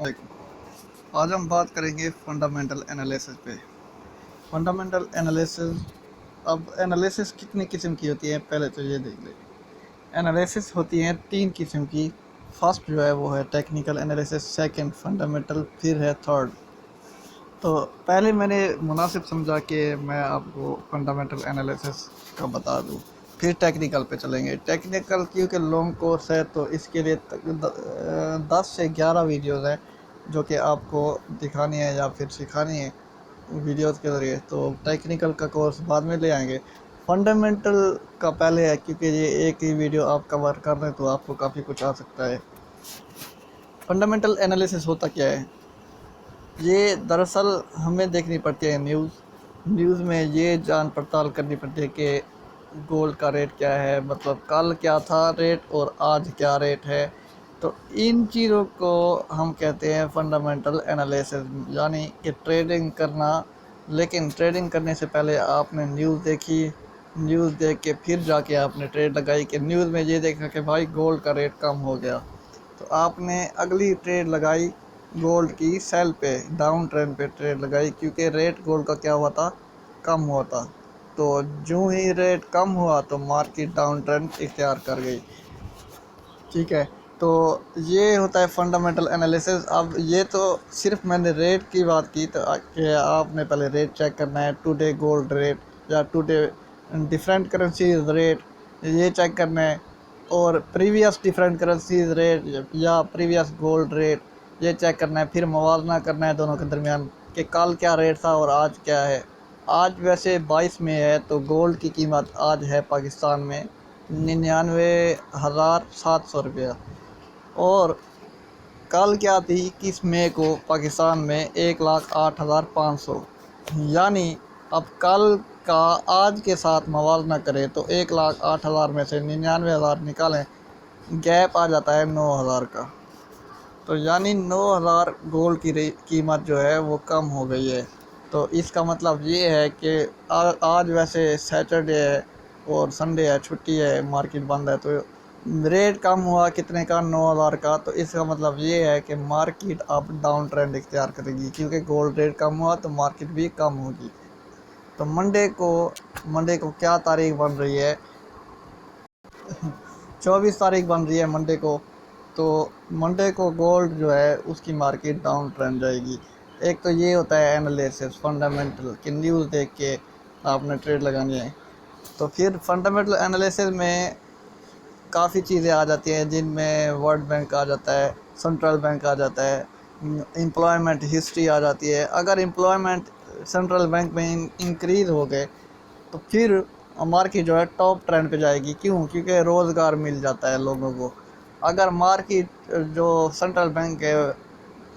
आज हम बात करेंगे फंडामेंटल एनालिसिस पे। फंडामेंटल एनालिसिस, अब एनालिसिस कितनी किस्म की होती है पहले तो ये देख ले। एनालिसिस होती हैं 3 किस्म की। फर्स्ट जो है वो है टेक्निकल एनालिसिस, सेकंड फंडामेंटल, फिर है थर्ड। तो पहले मैंने मुनासिब समझा कि मैं आपको फंडामेंटल एनालिसिस का बता दूं, फिर टेक्निकल पे चलेंगे। टेक्निकल क्योंकि लॉन्ग कोर्स है तो इसके लिए 10 से 11 वीडियोज़ हैं जो कि आपको दिखानी है या फिर सिखानी है वीडियोज़ के ज़रिए। तो टेक्निकल का कोर्स बाद में ले आएंगे। फंडामेंटल का पहले है क्योंकि ये एक ही वीडियो आप कवर कर रहे हैं तो आपको काफ़ी कुछ आ सकता है। फंडामेंटल एनालिसिस होता क्या है? ये दरअसल हमें देखनी पड़ती है न्यूज़ में ये जान पड़ताल करनी पड़ती है कि गोल्ड का रेट क्या है, मतलब कल क्या था रेट और आज क्या रेट है। तो इन चीज़ों को हम कहते हैं फंडामेंटल एनालिसिस, यानी कि ट्रेडिंग करना। लेकिन ट्रेडिंग करने से पहले आपने न्यूज़ देखी, न्यूज़ देख के फिर जाके आपने ट्रेड लगाई कि न्यूज़ में ये देखा कि भाई गोल्ड का रेट कम हो गया, तो आपने अगली ट्रेड लगाई गोल्ड की सेल पे, डाउन ट्रेंड पे ट्रेड लगाई क्योंकि रेट गोल्ड का क्या हुआ था, कम हुआ था। तो जो ही रेट कम हुआ तो मार्केट डाउन ट्रेंड इख्तियार कर गई। ठीक है, तो ये होता है फंडामेंटल एनालिसिस। अब ये तो सिर्फ मैंने रेट की बात की, तो कि आपने पहले रेट चेक करना है, टुडे गोल्ड रेट या टुडे डिफरेंट करेंसीज रेट, ये चेक करना है। और प्रीवियस डिफरेंट करेंसीज रेट या प्रीवियस गोल्ड रेट ये चेक करना है। फिर मुवाजना करना है दोनों के दरमियान कि कल क्या रेट था और आज क्या है। आज वैसे 22 में है तो गोल्ड की कीमत आज है पाकिस्तान में 99,700 रुपया। और कल क्या थी 21 मई को पाकिस्तान में 1,08,500। यानी अब कल का आज के साथ मवाजना करें तो 1,08,000 में से 99,000 निकालें, गैप आ जाता है 9,000 का। तो यानी 9,000 गोल्ड की कीमत जो है वो कम हो गई है। तो इसका मतलब ये है कि आज वैसे सैटरडे है और संडे है, छुट्टी है, मार्केट बंद है, तो रेट कम हुआ कितने का, 9,000 का। तो इसका मतलब ये है कि मार्केट अब डाउन ट्रेंड इख्तियार करेगी क्योंकि गोल्ड रेट कम हुआ तो मार्केट भी कम होगी। तो मंडे को क्या तारीख बन रही है? 24 तारीख बन रही है मंडे को। तो मंडे को गोल्ड जो है उसकी मार्केट डाउन ट्रेंड जाएगी। एक तो ये होता है एनालिसिस फंडामेंटल कि न्यूज़ देख के आपने ट्रेड लगानी है। तो फिर फंडामेंटल एनालिसिस में काफ़ी चीज़ें आ जाती हैं जिनमें वर्ल्ड बैंक आ जाता है, सेंट्रल बैंक आ जाता है, एम्प्लॉयमेंट हिस्ट्री आ जाती है। अगर एम्प्लॉयमेंट सेंट्रल बैंक में इंक्रीज़ हो गए तो फिर मार्केट जो है टॉप ट्रेंड पे जाएगी। क्यों? क्योंकि रोज़गार मिल जाता है लोगों को। अगर मार्केट जो सेंट्रल बैंक है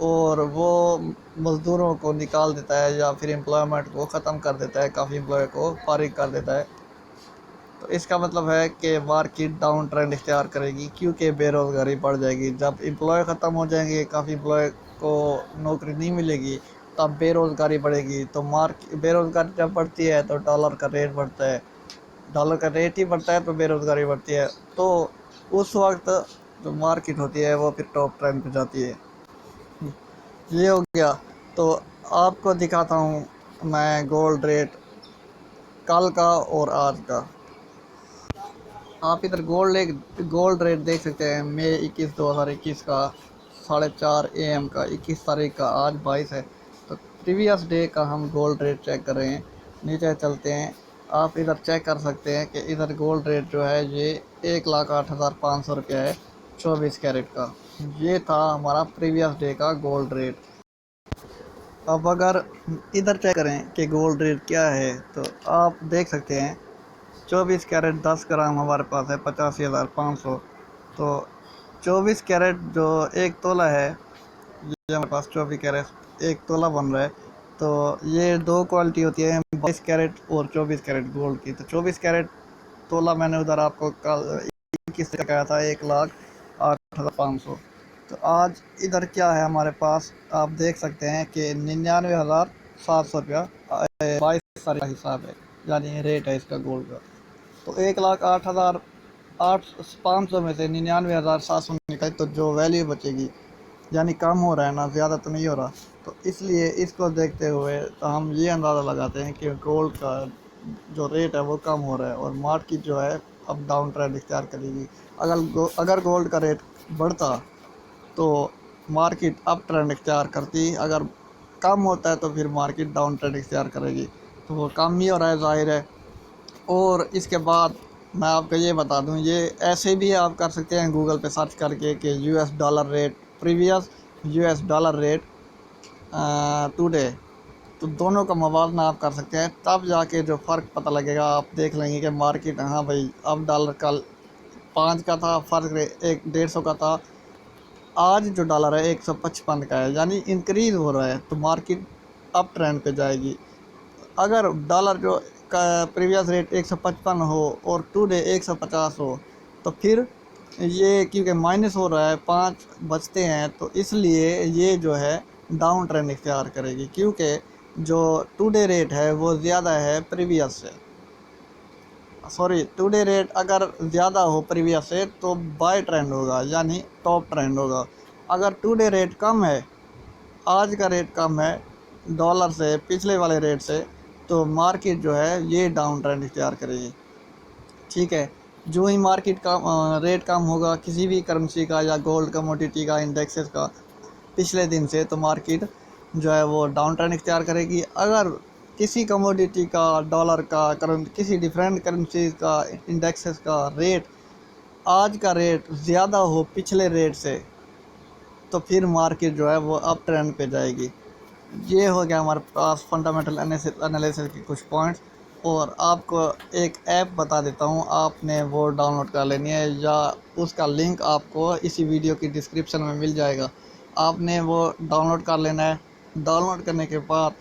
और वो मज़दूरों को निकाल देता है या फिर एम्प्लॉयमेंट को ख़त्म कर देता है, काफ़ी एम्प्लॉय को फारिग कर देता है, तो इसका मतलब है कि मार्केट डाउन ट्रेंड इख्तियार करेगी क्योंकि बेरोज़गारी बढ़ जाएगी। जब एम्प्लॉय ख़त्म हो जाएंगे, काफ़ी एम्प्लॉय को नौकरी नहीं मिलेगी, तब बेरोज़गारी बढ़ेगी। तो बेरोज़गारी जब बढ़ती है तो डॉलर का रेट बढ़ता है, डॉलर का रेट ही बढ़ता है तो बेरोज़गारी बढ़ती है। तो उस वक्त जो मार्केट होती है वो फिर टॉप ट्रेंड पे जाती है। ये हो गया। तो आपको दिखाता हूँ मैं गोल्ड रेट कल का और आज का। आप इधर गोल्ड रेट देख सकते हैं। मई 21 2021 का 4:30 AM का, 21 तारीख का, आज 22 है। तो प्रीवियस डे का हम गोल्ड रेट चेक कर रहे हैं। नीचे चलते हैं, आप इधर चेक कर सकते हैं कि इधर गोल्ड रेट जो है ये 1,08,500 रुपया है 24 कैरेट का। ये था हमारा प्रीवियस डे का गोल्ड रेट। अब अगर इधर चेक करें कि गोल्ड रेट क्या है तो आप देख सकते हैं 24 कैरेट 10 ग्राम हमारे पास है 85,500। तो 24 कैरेट जो एक तोला है, ये हमारे पास 24 कैरेट एक तोला बन रहा है। तो ये दो क्वालिटी होती है, 22 कैरेट और 24 कैरेट गोल्ड की। तो 24 कैरेट तोला मैंने उधर आपको कल 21 का कहा था 1,08,500। तो आज इधर क्या है हमारे पास, आप देख सकते हैं कि 99,700 रुपया 22 तारीख का हिसाब है, यानी रेट है इसका गोल्ड का। तो 1,08,500 में से 99,700 निकाले तो जो वैल्यू बचेगी यानी कम हो रहा है ना, ज़्यादा तो नहीं हो रहा। तो इसलिए इसको देखते हुए तो हम ये अंदाज़ा लगाते हैं कि गोल्ड का जो रेट है वो कम हो रहा है और मार्केट जो है अब डाउन ट्रेंड इख्तियार करेगी। अगर गोल्ड का रेट बढ़ता तो मार्केट अप ट्रेंड इख्तियार करती, अगर कम होता है तो फिर मार्केट डाउन ट्रेंड इख्तियार करेगी। तो वो कम ही हो रहा है, ज़ाहिर है। और इसके बाद मैं आपको ये बता दूं, ये ऐसे भी आप कर सकते हैं गूगल पे सर्च करके कि US dollar rate previous, US dollar rate today. तो दोनों का मवाजना आप कर सकते हैं, तब जाके जो फ़र्क पता लगेगा आप देख लेंगे कि मार्केट, हाँ भाई, अब डॉलर कल 5 का था, फ़र्क एक 150 का था, आज जो डॉलर है 155 का है, यानी इंक्रीज़ हो रहा है, तो मार्केट अप ट्रेंड पे जाएगी। अगर डॉलर जो का प्रीवियस रेट 155 हो और टुडे 150 हो, तो फिर ये क्योंकि माइनस हो रहा है, 5 बचते हैं, तो इसलिए ये जो है डाउन ट्रेंड इख्तियार करेगी, क्योंकि जो टुडे रेट है वो ज़्यादा है प्रीवियस से। सॉरी, टुडे रेट अगर ज़्यादा हो प्रीवियस से तो बाय ट्रेंड होगा, यानी टॉप ट्रेंड होगा। अगर टुडे रेट कम है, आज का रेट कम है डॉलर से, पिछले वाले रेट से, तो मार्केट जो है ये डाउन ट्रेंड इख्तियार करेगी। ठीक है। जो ही मार्केट का रेट कम होगा किसी भी करेंसी का या गोल्ड कमोडिटी का इंडेक्सेस का पिछले दिन से, तो मार्केट जो है वो डाउन ट्रेंड इख्तियार करेगी। अगर किसी कमोडिटी का, डॉलर का, किसी डिफरेंट करेंसी का इंडेक्सेस का रेट, आज का रेट ज़्यादा हो पिछले रेट से, तो फिर मार्केट जो है वो अप ट्रेंड पे जाएगी। ये हो गया हमारे पास फंडामेंटल एनालिसिस के कुछ पॉइंट्स। और आपको एक ऐप बता देता हूँ, आपने वो डाउनलोड कर लेनी है, या उसका लिंक आपको इसी वीडियो की डिस्क्रिप्शन में मिल जाएगा। आपने वो डाउनलोड कर लेना है। डाउनलोड करने के बाद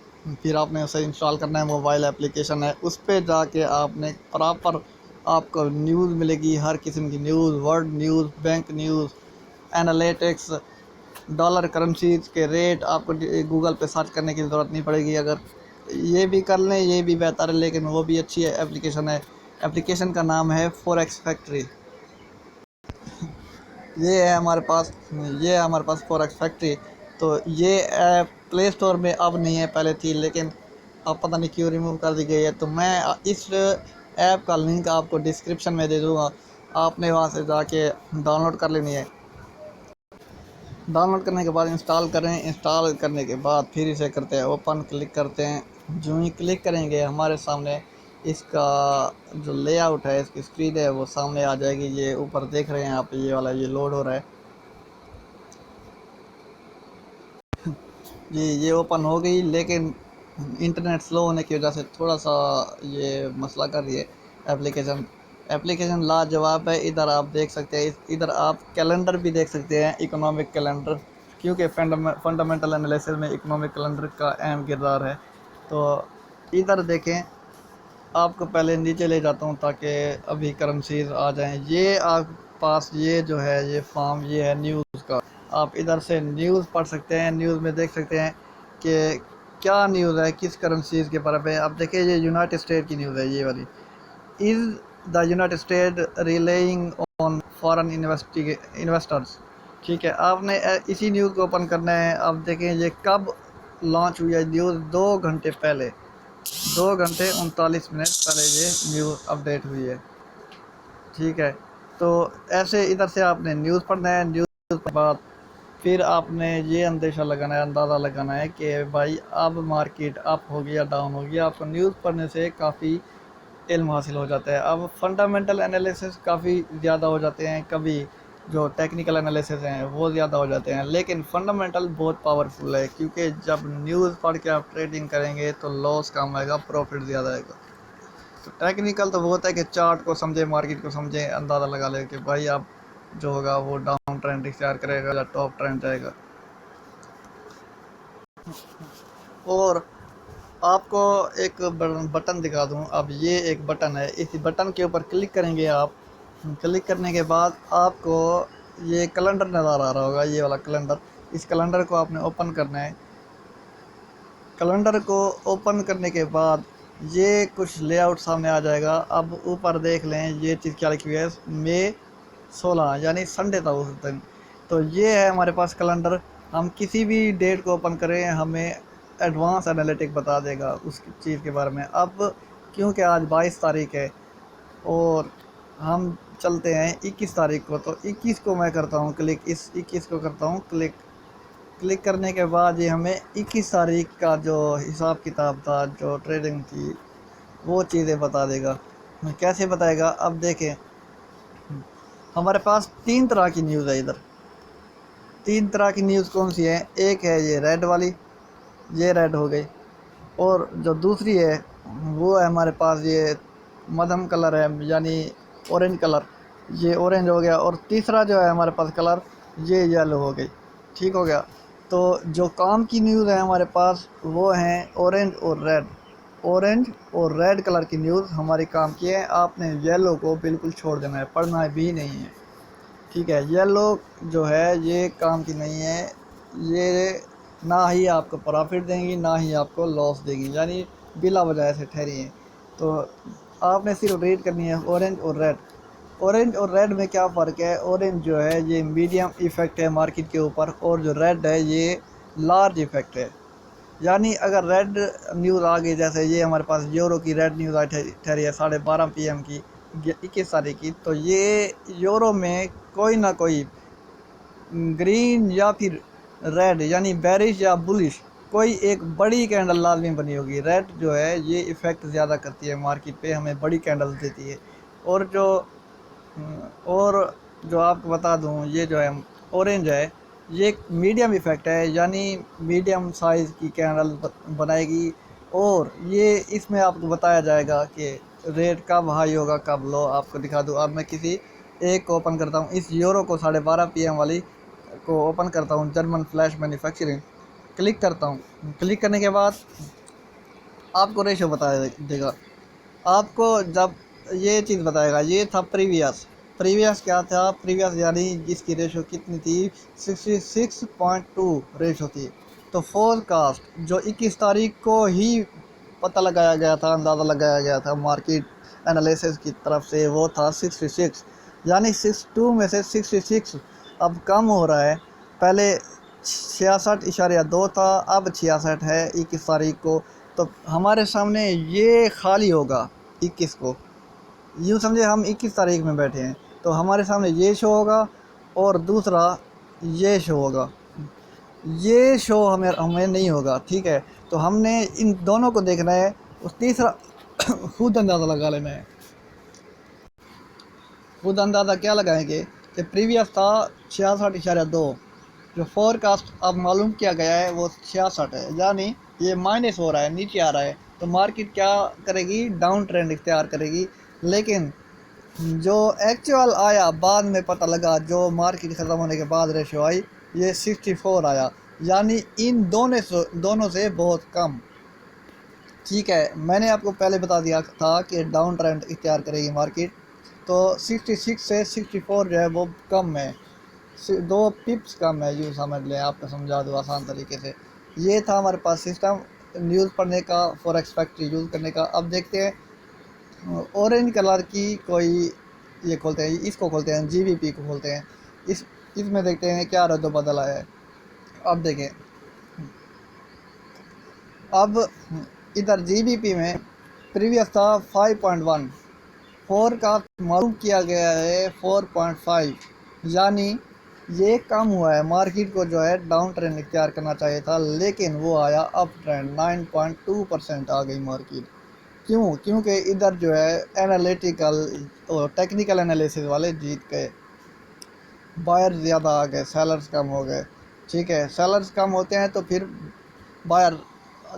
फिर आपने उसे इंस्टॉल करना है, मोबाइल एप्लीकेशन है, उस पर जाके आपने प्रॉपर आपको न्यूज़ मिलेगी, हर किस्म की news, world news, bank news, analytics, dollar currencies के रेट। आपको गूगल पे सर्च करने की ज़रूरत नहीं पड़ेगी। अगर ये भी कर लें ये भी बेहतर है, लेकिन वो भी अच्छी है एप्लीकेशन है। एप्लीकेशन का नाम है फॉरेक्स फैक्ट्री। ये है हमारे पास फॉरेक्स फैक्ट्री। तो ये ऐप प्ले स्टोर में अब नहीं है, पहले थी, लेकिन अब पता नहीं क्यों रिमूव कर दी गई है। तो मैं इस ऐप का लिंक आपको डिस्क्रिप्शन में दे दूँगा, आपने वहाँ से जाके डाउनलोड कर लेनी है। डाउनलोड करने के बाद इंस्टॉल करें, इंस्टॉल करने के बाद फिर इसे करते हैं ओपन, क्लिक करते हैं। जो ही क्लिक करेंगे हमारे सामने इसका जो लेआउट है, इसकी स्क्रीन है, वो सामने आ जाएगी। ये ऊपर देख रहे हैं आप, ये वाला ये लोड हो रहा है जी। ये ओपन हो गई, लेकिन इंटरनेट स्लो होने की वजह से थोड़ा सा ये मसला कर रही है एप्लीकेशन। एप्लीकेशन लाजवाब है। इधर आप देख सकते हैं, इधर आप कैलेंडर भी देख सकते हैं, इकोनॉमिक कैलेंडर, क्योंकि फंडामेंटल एनालिसिस में इकोनॉमिक कैलेंडर का अहम किरदार है। तो इधर देखें, आपको पहले नीचे ले जाता हूँ ताकि अभी करेंसीज आ जाएं। ये आप पास ये जो है ये फॉर्म, ये है न्यूज़ का। आप इधर से न्यूज़ पढ़ सकते हैं, न्यूज़ में देख सकते हैं कि क्या न्यूज़ है, किस करेंसीज के बारे में। अब देखिए, ये यूनाइटेड स्टेट की न्यूज़ है, ये वाली। Is the United state relying on foreign investors. ठीक है, आपने इसी न्यूज़ को ओपन करना है। अब देखें ये कब लॉन्च हुई है न्यूज़, 2 घंटे पहले, 2 घंटे 39 मिनट पहले ये न्यूज़ अपडेट हुई है। ठीक है। तो ऐसे इधर से आपने न्यूज़ पढ़ना है। न्यूज़ के बाद फिर आपने ये अंदेशा लगाना है, अंदाज़ा लगाना है कि भाई अब मार्केट अप हो गया, डाउन हो गया। आपको न्यूज़ पढ़ने से काफ़ी इल्म हासिल हो जाता है। अब फंडामेंटल एनालिसिस काफ़ी ज़्यादा हो जाते हैं, कभी जो टेक्निकल एनालिसिस हैं वो ज़्यादा हो जाते हैं, लेकिन फंडामेंटल बहुत पावरफुल है, क्योंकि जब न्यूज़ पढ़ के आप ट्रेडिंग करेंगे तो लॉस कम आएगा, प्रॉफिट ज़्यादा आएगा। तो टेक्निकल तो वो होता है कि चार्ट को समझे, मार्केट को समझे, अंदाज़ा लगा ले कि भाई अब जो होगा वो डाउन ट्रेंड इख्तियार करेगा या टॉप ट्रेंड जाएगा। और आपको एक बटन दिखा दूं। अब ये एक बटन है, इस बटन के ऊपर क्लिक करेंगे आप। क्लिक करने के बाद आपको ये कैलेंडर नज़र आ रहा होगा, ये वाला कैलेंडर। इस कैलेंडर को आपने ओपन करना है। कैलेंडर को ओपन करने के बाद ये कुछ लेआउट सामने आ जाएगा। अब ऊपर देख लें, ये चीज़ क्या लिखी हुई है, मई 16, यानी संडे था उस दिन। तो ये है हमारे पास कैलेंडर। हम किसी भी डेट को ओपन करें हमें एडवांस एनालिटिक बता देगा उस चीज़ के बारे में। अब क्योंकि आज 22 तारीख है और हम चलते हैं 21 तारीख को, तो 21 को मैं करता हूँ क्लिक, इस 21 को करता हूँ क्लिक। क्लिक करने के बाद ये हमें 21 तारीख का जो हिसाब किताब था, जो ट्रेडिंग थी, वो चीज़ें बता देगा। कैसे बताएगा, अब देखें हमारे पास तीन तरह की न्यूज़ है इधर। तीन तरह की न्यूज़ कौन सी है, एक है ये रेड वाली, ये रेड हो गई, और जो दूसरी है वो है हमारे पास ये मध्यम कलर है, यानी ऑरेंज कलर, ये ऑरेंज हो गया, और तीसरा जो है हमारे पास कलर ये येलो हो गई। ठीक हो गया। तो जो काम की न्यूज़ है हमारे पास वो हैं ऑरेंज और रेड। ऑरेंज और रेड कलर की न्यूज़ हमारी काम की है, आपने येलो को बिल्कुल छोड़ देना है, पढ़ना भी नहीं है। ठीक है, येलो जो है ये काम की नहीं है, ये ना ही आपको प्रॉफिट देंगी ना ही आपको लॉस देगी, यानी बिला वजह से ठहरी हैं। तो आपने सिर्फ रीड करनी है ऑरेंज और रेड। ऑरेंज और रेड में क्या फ़र्क है, ऑरेंज जो है ये मीडियम इफ़ेक्ट है मार्केट के ऊपर, और जो रेड है ये लार्ज इफ़ेक्ट है। यानी अगर रेड न्यूज़ आ गई, जैसे ये हमारे पास यूरो की रेड न्यूज़ आई ठहरी है 12:30 PM की 21 तारीख की, तो ये यूरो में कोई ना कोई ग्रीन या फिर रेड, यानी बेरिश या बुलिश, कोई एक बड़ी कैंडल लाजमी बनी होगी। रेड जो है ये इफ़ेक्ट ज़्यादा करती है मार्केट पे, हमें बड़ी कैंडल्स देती है। और जो आपको बता दूं, ये जो है ऑरेंज है, ये एक मीडियम इफ़ेक्ट है, यानी मीडियम साइज़ की कैंडल बनाएगी, और ये इसमें आपको बताया जाएगा कि रेट कब हाई होगा कब लो। आपको दिखा दूं, अब मैं किसी एक को ओपन करता हूं, इस यूरो को 12:30 PM वाली को ओपन करता हूं, जर्मन फ्लैश मैन्युफैक्चरिंग, क्लिक करता हूं। क्लिक करने के बाद आपको रेशो बता देगा। आपको जब ये चीज़ बताएगा, ये था प्रीवियस। प्रीवियस क्या था, प्रीवियस यानी जिसकी रेशो कितनी थी, 66.2 रेशो थी। तो फोरकास्ट जो 21 तारीख को ही पता लगाया गया था, अंदाज़ा लगाया गया था मार्केट एनालिसिस की तरफ से, वो था 66, यानी 62 में से 66 अब कम हो रहा है। पहले 66.2 था, अब 66 है 21 तारीख को। तो हमारे सामने ये खाली होगा 21 को, यूँ समझे हम 21 तारीख में बैठे हैं, तो हमारे सामने ये शो होगा और दूसरा ये शो होगा। ये शो हमें हमें नहीं होगा। ठीक है, तो हमने इन दोनों को देखना है, उस तीसरा खुद अंदाज़ा लगा लेना है। खुद अंदाज़ा क्या लगाएंगे कि प्रीवियस था 66.2, जो फोरकास्ट अब मालूम किया गया है वो 66 है, यानी ये माइनस हो रहा है, नीचे आ रहा है। तो मार्केट क्या करेगी, डाउन ट्रेंड इख्तियार करेगी। लेकिन जो एक्चुअल आया बाद में पता लगा, जो मार्केट ख़त्म होने के बाद रेशो आई, ये 64 आया, यानी इन दोनों से बहुत कम। ठीक है, मैंने आपको पहले बता दिया था कि डाउन ट्रेंड इख्तियार करेगी मार्केट, तो 66 से 64 जो है वो कम है, 2 पिप्स कम है, यूँ समझ लें, आपको समझा दूँ आसान तरीके से। ये था हमारे पास सिस्टम न्यूज़ पढ़ने का, फॉरेक्स फैक्ट्री यूज़ करने का। अब देखते हैं ऑरेंज कलर की कोई, ये खोलते हैं, इसको खोलते हैं, GBP को खोलते हैं, इसमें देखते हैं क्या रद्द बदल आया है। अब देखें, अब इधर GBP में प्रीवियस था 5.1, फोर का मालूम किया गया है 4.5, यानी ये कम हुआ है। मार्केट को जो है डाउन ट्रेंड इख्तियार करना चाहिए था, लेकिन वो आया अप ट्रेंड, 9.2% आ गई मार्केट। क्यों, क्योंकि इधर जो है एनालिटिकल और टेक्निकल एनालिसिस वाले जीत गए, बायर ज़्यादा आ गए, सेलर्स कम हो गए। ठीक है, सेलर्स कम होते हैं तो फिर बायर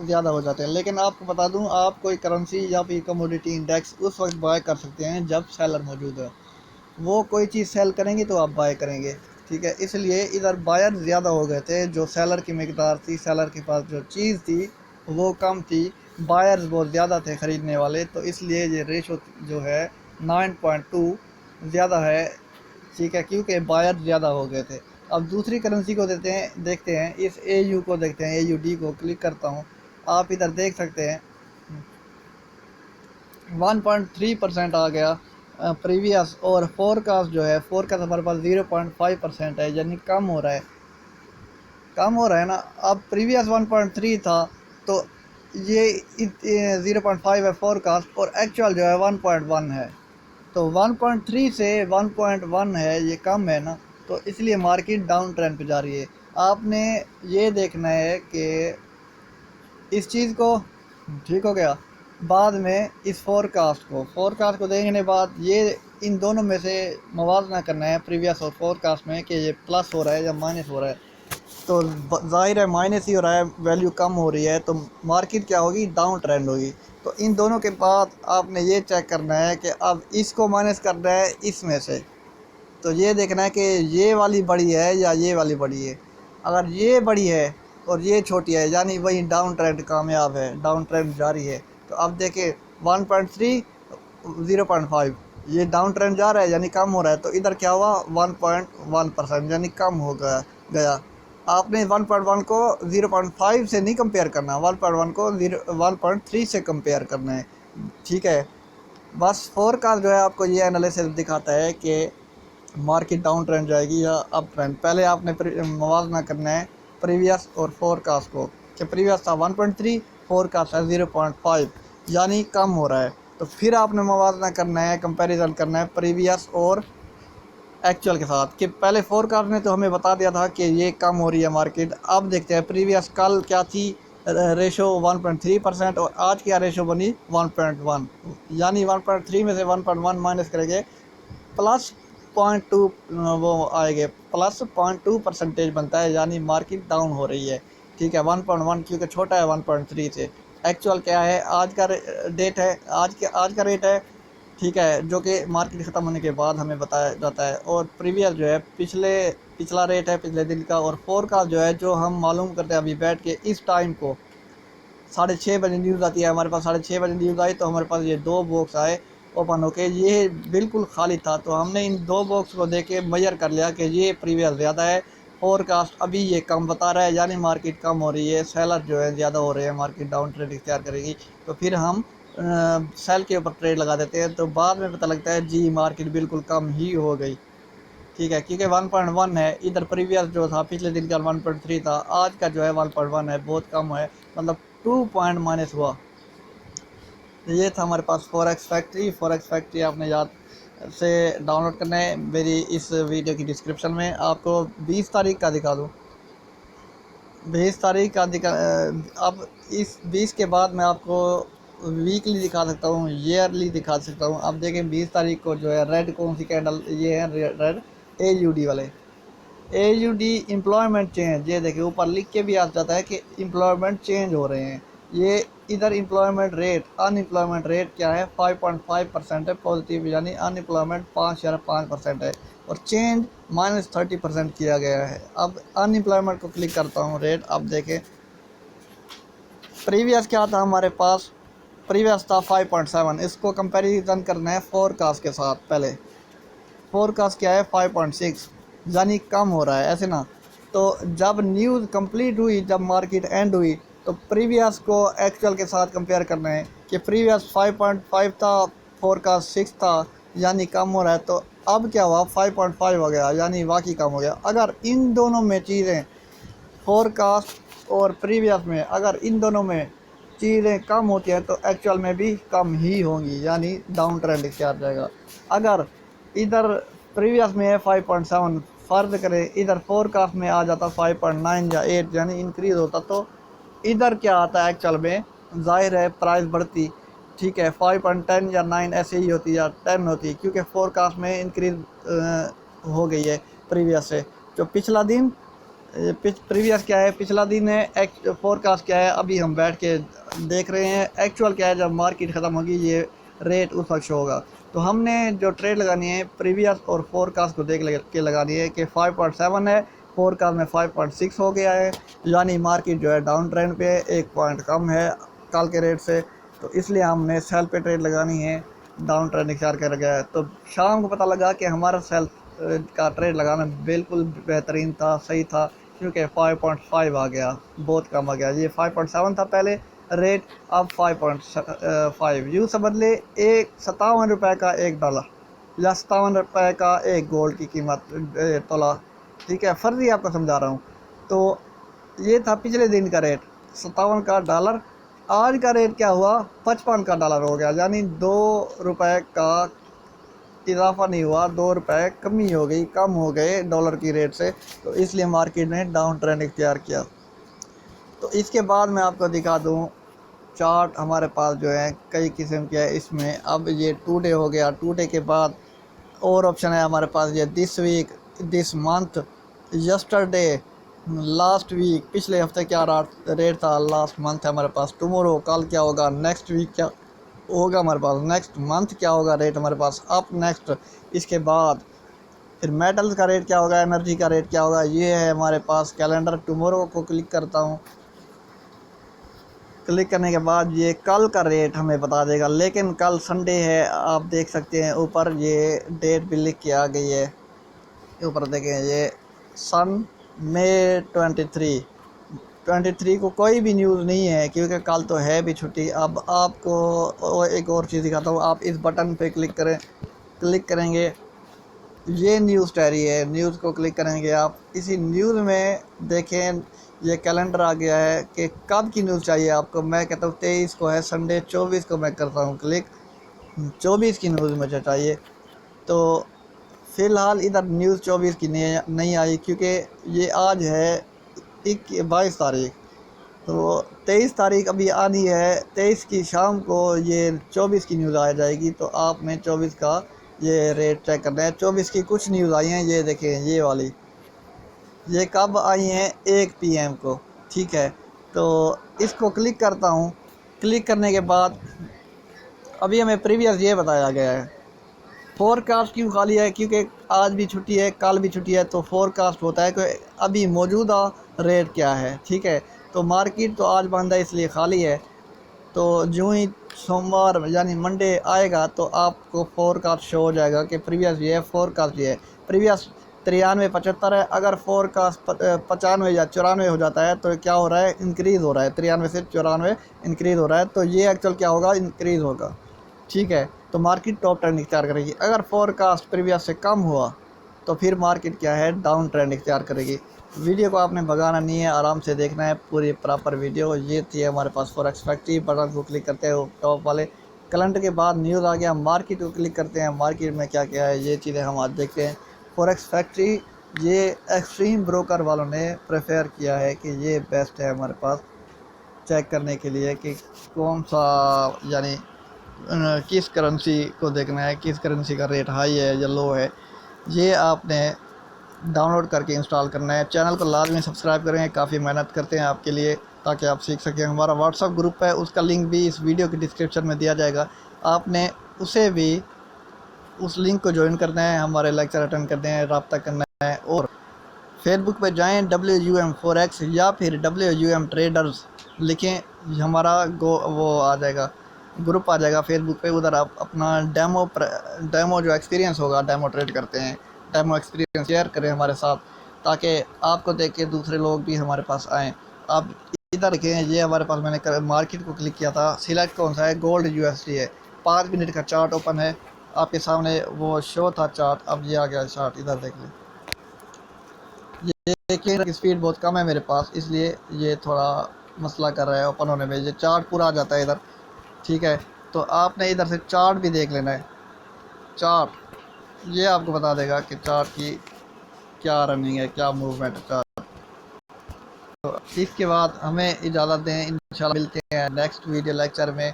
ज़्यादा हो जाते हैं। लेकिन आपको बता दूं, आप कोई करेंसी या फिर कमोडिटी इंडेक्स उस वक्त बाय कर सकते हैं जब सेलर मौजूद है। वो कोई चीज़ सेल करेंगे तो आप बाय करेंगे। ठीक है, इसलिए इधर बायर ज़्यादा हो गए थे, जो सेलर की मकदार थी, सेलर के पास जो चीज़ थी वो कम थी, बायर्स बहुत ज़्यादा थे ख़रीदने वाले, तो इसलिए ये रेशो जो है 9.2 ज़्यादा है। ठीक है, क्योंकि बायर ज़्यादा हो गए थे। अब दूसरी करेंसी को देखते हैं, इस AU को देखते हैं, AUD को क्लिक करता हूँ। आप इधर देख सकते हैं 1.3% आ गया प्रीवियस, और फोरकास्ट जो है, फोरकास्ट हमारे पास 0.5% है, यानी कम हो रहा है, कम हो रहा है ना। अब प्रीवियस 1.3 था, तो ये 0.5 है फोरकास्ट, और एक्चुअल जो है 1.1 है। तो 1.3 से 1.1 है, ये कम है ना, तो इसलिए मार्केट डाउन ट्रेंड पे जा रही है। आपने ये देखना है कि इस चीज़ को ठीक हो गया, बाद में इस फोरकास्ट को देखने के बाद ये इन दोनों में से मुवाजना करना है प्रीवियस और फोरकास्ट में कि ये प्लस हो रहा है या माइनस हो रहा है। तो ज़ाहिर है माइनस ही हो रहा है, वैल्यू कम हो रही है, तो मार्केट क्या होगी, डाउन ट्रेंड होगी। तो इन दोनों के बाद आपने ये चेक करना है कि अब इसको माइनस करना है इसमें से। तो ये देखना है कि ये वाली बड़ी है या ये वाली बड़ी है। अगर ये बड़ी है और ये छोटी है, यानी वही डाउन ट्रेंड कामयाब है, डाउन ट्रेंड जारी है। तो अब देखें 1.3 0.5, ये डाउन ट्रेंड जा रहा है यानी कम हो रहा है। तो इधर क्या हुआ, 1.1% यानी कम हो गया। आपने 1.1 को 0.5 से नहीं कंपेयर करना, 1.1 को 1.3 से कंपेयर करना है। ठीक है, बस फोरकास्ट जो है आपको ये एनालिसिस दिखाता है कि मार्केट डाउन ट्रेंड जाएगी या अप ट्रेंड। पहले आपने मुवाजना करना है प्रीवियस और फोरकास्ट को, कि प्रीवियस था 1.3, फोरकास्ट है 0.5, यानी कम हो रहा है। तो फिर आपने मुवाजना करना है, कंपैरिजन करना है प्रीवियस और एक्चुअल के साथ, कि पहले फोरकास्ट ने तो हमें बता दिया था कि ये कम हो रही है मार्केट। अब देखते हैं प्रीवियस कल क्या थी, रेशो 1.3%, और आज क्या रेशो बनी 1.1, यानी 1.3 में से 1.1 माइनस करेंगे, प्लस 0.2 वो आएंगे, प्लस 0.2% बनता है, यानी मार्केट डाउन हो रही है। ठीक है, 1.1 क्योंकि छोटा है 1.3 से। एक्चुअल क्या है, आज का डेट है, आज का रेट है। ठीक है, जो कि मार्केट ख़त्म होने के बाद हमें बताया जाता है। और प्रीवियस जो है पिछला रेट है पिछले दिन का। और फोरकास्ट जो है, जो हम मालूम करते हैं अभी बैठ के इस टाइम को, 6:30 बजे न्यूज़ आती है हमारे पास, 6:30 बजे न्यूज़ आई तो हमारे पास ये दो बॉक्स आए ओपन होके, ये बिल्कुल खाली था। तो हमने इन दो बॉक्स को देख के मेजर कर लिया कि ये प्रीवियस ज़्यादा है, फोरकास्ट अभी ये कम बता रहा है, यानी मार्केट कम हो रही है, सेलर जो है ज़्यादा हो रहे हैं, मार्केट डाउन ट्रेंड इख्तियार करेगी। तो फिर हम सेल के ऊपर ट्रेड लगा देते हैं। तो बाद में पता लगता है जी मार्केट बिल्कुल कम ही हो गई। ठीक है, क्योंकि 1.1 है, इधर प्रीवियस जो था पिछले दिन का 1.3 था, आज का जो है 1.1 है, बहुत कम है, मतलब 2 पॉइंट माइनस हुआ। तो ये था हमारे पास फॉरेक्स फैक्ट्री आपने याद से डाउनलोड करना है, मेरी इस वीडियो की डिस्क्रिप्शन में। आपको 20 तारीख का दिखा दूँ, 20 तारीख का अब इस 20 के बाद मैं आपको वीकली दिखा सकता हूँ, ईयरली दिखा सकता हूँ। अब देखें 20 तारीख को जो है रेड कौन सी कैंडल, ये है रेड AUD वाले, AUD एम्प्लॉयमेंट चेंज। ये देखिए ऊपर लिख के भी आ जाता है कि एम्प्लॉयमेंट चेंज हो रहे हैं। ये इधर एम्प्लॉयमेंट रेट, अनएम्प्लॉयमेंट रेट क्या है, 5.5% है पॉजिटिव, यानी अनएम्प्लॉयमेंट 5.5% है, और चेंज -30% किया गया है। अब अनएम्प्लॉयमेंट को क्लिक करता हूँ रेट। अब देखें प्रीवियस क्या था हमारे पास, प्रीवियस था 5.7, इसको कंपैरिजन करना है फोरकास्ट के साथ। पहले फोरकास्ट क्या है 5.6, यानी कम हो रहा है, ऐसे ना। तो जब न्यूज़ कंप्लीट हुई, जब मार्केट एंड हुई, तो प्रीवियस को एक्चुअल के साथ कंपेयर करना है कि प्रीवियस 5.5 था, फोरकास्ट 6 था, यानी कम हो रहा है। तो अब क्या हुआ, 5.5 हो गया, यानी वाकई कम हो गया। अगर इन दोनों में चीज़ें, फोरकास्ट और प्रीवियस में, अगर इन दोनों में चीज़ें कम होती हैं तो एक्चुअल में भी कम ही होंगी, यानी डाउन ट्रेंड इख्तियार जाएगा। अगर इधर प्रीवियस में है 5.7, फ़र्ज करें इधर फोरकास्ट में आ जाता 5.9 या 8, यानी इंक्रीज़ होता, तो इधर क्या आता है एक्चुअल में, ज़ाहिर है प्राइस बढ़ती। ठीक है, 5.10 या 9 ऐसे ही होती या 10 होती, क्योंकि फोरकास्ट में इंक्रीज़ हो गई है प्रीवियस से। जो पिछला दिन प्रीवियस क्या है, पिछला दिन है, फोरकास्ट क्या है, अभी हम बैठ के देख रहे हैं। एक्चुअल क्या है, जब मार्केट ख़त्म होगी ये रेट उस वक्त होगा। तो हमने जो ट्रेड लगानी है प्रीवियस और फोरकास्ट को देख के लगानी है कि 5.7 है, फोरकास्ट में 5.6 हो गया है, यानी मार्केट जो है डाउन ट्रेंड पे है, 1 पॉइंट कम है कल के रेट से। तो इसलिए हमने सेल पे ट्रेड लगानी है, डाउन ट्रेंड इख्तियार कर गया है। तो शाम को पता लगा कि हमारा सेल का ट्रेड लगाना बिल्कुल बेहतरीन था, सही था, क्योंकि 5.5 आ गया, बहुत कम आ गया। ये 5.7 था पहले रेट, अब 5.5। यूँ समझ ले एक 57 रुपये का $1 या 57 रुपये का एक गोल्ड की कीमत तोला। ठीक है, फ़र्ज़ी आपको समझा रहा हूँ। तो ये था पिछले दिन का रेट 57 का डॉलर। आज का रेट क्या हुआ, 55 का डॉलर हो गया, यानी 2 रुपए का इजाफा नहीं हुआ, 2 रुपए कमी हो गई, कम हो गए डॉलर की रेट से। तो इसलिए मार्केट ने डाउन ट्रेंड इख्तियार किया। तो इसके बाद मैं आपको दिखा दूँ चार्ट हमारे पास जो है कई किस्म के है। इसमें अब ये टुडे हो गया, टुडे के बाद और ऑप्शन है हमारे पास, ये this week, this month, yesterday, last week, पिछले हफ्ते क्या रेट था, लास्ट मंथ है हमारे पास, टुमारो कल क्या होगा, नेक्स्ट वीक क्या होगा हमारे पास, नेक्स्ट मंथ क्या होगा रेट हमारे पास, अप नेक्स्ट। इसके बाद फिर मेटल्स का रेट क्या होगा, एनर्जी का रेट क्या होगा, ये है हमारे पास कैलेंडर। टुमारो को क्लिक करता हूँ, क्लिक करने के बाद ये कल का रेट हमें बता देगा, लेकिन कल संडे है, आप देख सकते हैं ऊपर ये डेट भी लिख के आ गई है। ऊपर देखें ये सन मई 23 को कोई भी न्यूज़ नहीं है, क्योंकि कल तो है भी छुट्टी। अब आपको एक और चीज़ दिखाता हूँ, आप इस बटन पे क्लिक करें, क्लिक करेंगे, ये न्यूज़ डायरी है, न्यूज़ को क्लिक करेंगे आप। इसी न्यूज़ में देखें ये कैलेंडर आ गया है कि कब की न्यूज़ चाहिए आपको। मैं कहता हूँ 23 को है संडे, 24 को मैं करता हूँ क्लिक, 24 की न्यूज़ मुझे चाहिए। तो फ़िलहाल इधर न्यूज़ 24 की नहीं आई, क्योंकि ये आज है 22 तारीख, तो 23 तारीख अभी आनी है, 23 की शाम को ये 24 की न्यूज़ आ जाएगी। तो आपने 24 का ये रेट चेक करना है। 24 की कुछ न्यूज़ आई हैं, ये देखें ये वाली, ये कब आई हैं, 1 PM को, ठीक है। तो इसको क्लिक करता हूँ, क्लिक करने के बाद अभी हमें प्रीवियस ये बताया गया है। फोरकास्ट क्यों खाली है, क्योंकि आज भी छुट्टी है, कल भी छुट्टी है, तो फोरकास्ट होता है कि अभी मौजूदा रेट क्या है, ठीक है। तो मार्केट तो आज बंद है इसलिए खाली है। तो जो ही सोमवार यानी मंडे आएगा तो आपको फोरकास्ट शो हो जाएगा कि प्रीवियस ये है, फोरकास्ट ये है। प्रीवियस 93 75 है, अगर फोरकास्ट 95 या 94 हो जाता है तो क्या हो रहा है, इंक्रीज़ हो रहा है, 93 से 94 इंक्रीज़ हो रहा है। तो ये एक्चुअल क्या होगा, इंक्रीज़ होगा, ठीक है। तो मार्केट टॉप ट्रेंड इख्तियार करेगी। अगर फोरकास्ट प्रीवियस से कम हुआ तो फिर मार्केट क्या है, डाउन ट्रेंड इख्तियार करेगी। वीडियो को आपने भगाना नहीं है, आराम से देखना है पूरी प्रॉपर वीडियो। ये थी हमारे पास फॉरेक्स फैक्ट्री, बटन को क्लिक करते हो टॉप वाले, कैलेंडर के बाद न्यूज़ आ गया, मार्केट को क्लिक करते हैं, मार्केट में क्या क्या है ये चीज़ें हम आज देखते हैं। फॉरेक्स फैक्ट्री ये एक्सट्रीम ब्रोकर वालों ने प्रेफर किया है कि ये बेस्ट है हमारे पास चेक करने के लिए कि कौन सा यानी किस करेंसी को देखना है, किस करेंसी का रेट हाई है या लो है। ये आपने डाउनलोड करके इंस्टॉल करना है। चैनल को लाजमी सब्सक्राइब करें, काफ़ी मेहनत करते हैं आपके लिए ताकि आप सीख सकें। हमारा व्हाट्सअप ग्रुप है, उसका लिंक भी इस वीडियो के डिस्क्रिप्शन में दिया जाएगा, आपने उसे भी उस लिंक को ज्वाइन करना है, हमारे लेक्चर अटेंड करने हैं, रब्ता करना है। और फेसबुक पे जाएं WUM Forex या फिर WUM ट्रेडर्स लिखें, हमारा वो आ जाएगा, ग्रुप आ जाएगा फेसबुक पे। उधर आप अपना डेमो जो एक्सपीरियंस होगा, डेमो ट्रेड करते हैं, डेमो एक्सपीरियंस शेयर करें हमारे साथ, ताकि आपको देख के दूसरे लोग भी हमारे पास आएँ। आप इधर देखें, ये हमारे पास मैंने मार्केट को क्लिक किया था, सिलेक्ट कौन सा है, गोल्ड USD है। 5 मिनट का चार्ट ओपन है आपके सामने, वो शो था चार्ट, अब ये आ गया चार्ट, इधर देख लें। ये देखिए कि स्पीड बहुत कम है मेरे पास, इसलिए ये थोड़ा मसला कर रहा है ओपन होने में। ये चार्ट पूरा आ जाता है इधर, ठीक है। तो आपने इधर से चार्ट भी देख लेना है, चार्ट ये आपको बता देगा कि चार्ट की क्या रनिंग है, क्या मूवमेंट है चार्ट। तो इसके बाद हमें इजाज़त दें, इंशाल्लाह मिलते हैं नेक्स्ट वीडियो लेक्चर में।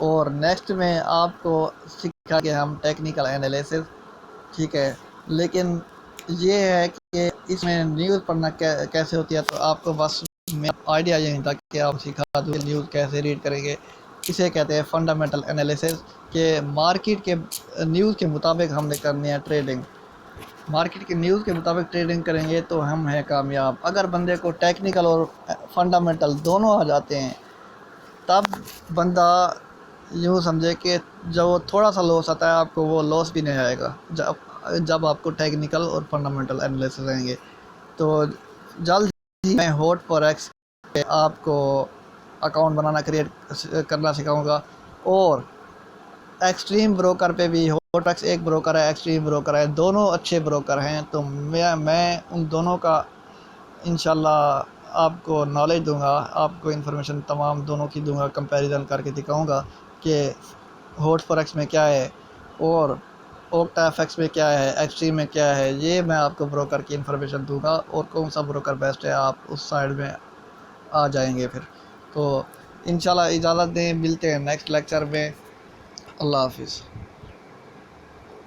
और नेक्स्ट में आपको सिखाएंगे हम टेक्निकल एनालिसिस, ठीक है। लेकिन ये है कि इसमें न्यूज़ पढ़ना कैसे होती है, तो आपको बस आइडिया यही था कि आप सिखा दूँ न्यूज़ कैसे रीड करेंगे। इसे कहते हैं फंडामेंटल एनालिसिस, के मार्केट के न्यूज़ के मुताबिक हमने करनी है ट्रेडिंग। मार्केट के न्यूज़ के मुताबिक ट्रेडिंग करेंगे तो हम हैं कामयाब। अगर बंदे को टेक्निकल और फंडामेंटल दोनों आ जाते हैं, तब बंदा यूँ समझे कि जब वो थोड़ा सा लॉस आता है आपको, वो लॉस भी नहीं आएगा जब आपको टेक्निकल और फंडामेंटल एनालिसिस रहेंगे। तो जल्द ही मैं हॉट फॉरेक्स पे आपको अकाउंट बनाना, क्रिएट करना सिखाऊंगा। और एक्सट्रीम ब्रोकर पे भी, हॉटफॉरेक्स एक ब्रोकर है, एक्सट्रीम ब्रोकर है, दोनों अच्छे ब्रोकर हैं। तो मैं उन दोनों का इंशाल्लाह आपको नॉलेज दूंगा, आपको इन्फॉर्मेशन तमाम दोनों की दूंगा, कंपैरिजन करके दिखाऊंगा कि हॉट फॉरेक्स में क्या है और ओक्टा एफएक्स में क्या है, एक्सट्रीम में क्या है। ये मैं आपको ब्रोकर की इन्फॉर्मेशन दूंगा और कौन सा ब्रोकर बेस्ट है, आप उस साइड में आ जाएंगे फिर। तो इंशाल्लाह इजाज़त दें, मिलते हैं नेक्स्ट लेक्चर में। अल्लाह हाफिज़।